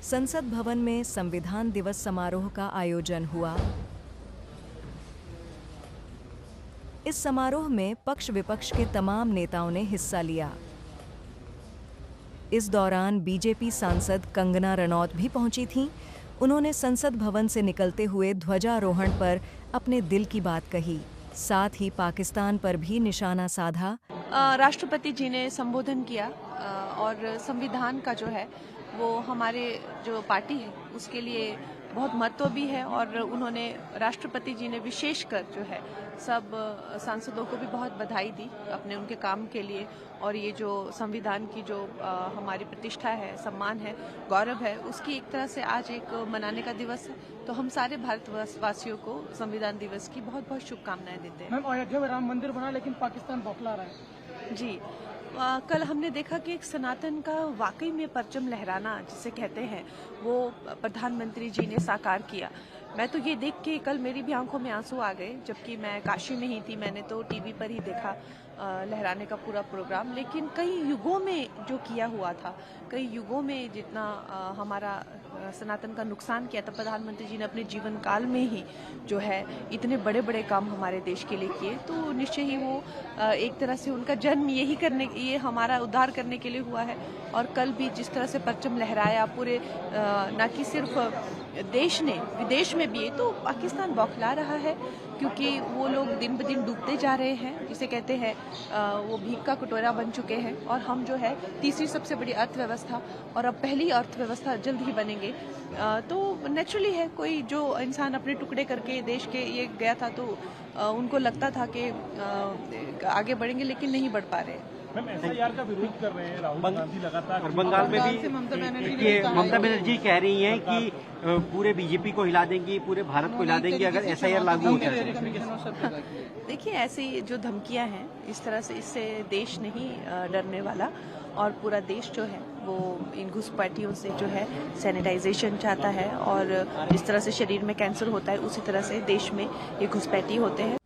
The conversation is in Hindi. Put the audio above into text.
संसद भवन में संविधान दिवस समारोह का आयोजन हुआ। इस समारोह में पक्ष विपक्ष के तमाम नेताओं ने हिस्सा लिया। इस दौरान बीजेपी सांसद कंगना रनौत भी पहुंची थीं। उन्होंने संसद भवन से निकलते हुए ध्वजारोहण पर अपने दिल की बात कही, साथ ही पाकिस्तान पर भी निशाना साधा। राष्ट्रपति जी ने संबोधन किया और संविधान का जो है वो हमारे जो पार्टी है उसके लिए बहुत महत्व भी है और उन्होंने राष्ट्रपति जी ने विशेषकर जो है सब सांसदों को भी बहुत बधाई दी अपने उनके काम के लिए। और ये जो संविधान की जो हमारी प्रतिष्ठा है, सम्मान है, गौरव है, उसकी एक तरह से आज एक मनाने का दिवस है। तो हम सारे भारतवासियों को संविधान दिवस की बहुत बहुत शुभकामनाएं देते हैं। मैम, अयोध्या में राम मंदिर बना लेकिन पाकिस्तान बौखला रहा है। जी, कल हमने देखा कि एक सनातन का वाकई में परचम लहराना जिसे कहते हैं वो प्रधानमंत्री जी ने साकार किया। मैं तो ये देख के कल मेरी भी आंखों में आंसू आ गए, जबकि मैं काशी में ही थी। मैंने तो टीवी पर ही देखा लहराने का पूरा प्रोग्राम। लेकिन कई युगों में जो किया हुआ था, कई युगों में जितना हमारा सनातन का नुकसान किया था, प्रधानमंत्री जी ने अपने जीवन काल में ही जो है इतने बड़े बड़े काम हमारे देश के लिए किए। तो निश्चय ही वो एक तरह से उनका जन्म ये हमारा उद्धार करने के लिए हुआ है। और कल भी जिस तरह से परचम लहराया पूरे न कि सिर्फ देश ने, विदेश में भी, तो पाकिस्तान बौखला रहा है क्योंकि वो लोग दिन ब दिन डूबते जा रहे हैं, जिसे कहते हैं वो भीख का कटोरा बन चुके हैं। और हम जो है तीसरी सबसे बड़ी अर्थव्यवस्था और अब पहली अर्थव्यवस्था जल्द ही बनेंगे। तो नेचुरली है, कोई जो इंसान अपने टुकड़े करके देश के ये गया था तो उनको लगता था कि आगे बढ़ेंगे, लेकिन नहीं बढ़ पा रहे। मैम, एसआईआर का विरोध कर रहे हैं राहुल गांधी लगातार। और बंगाल में भी ममता बनर्जी कह रही हैं कि पूरे बीजेपी को हिला देंगी, पूरे भारत को हिला देंगी अगर एसआईआर लागू हो जाए। देखिए, ऐसी जो धमकियां हैं इस तरह से, इससे देश नहीं डरने वाला। और पूरा देश जो है वो इन घुसपैठियों से जो है सैनिटाइजेशन चाहता है। और जिस तरह से शरीर में कैंसर होता है उसी तरह से देश में ये घुसपैठी होते हैं।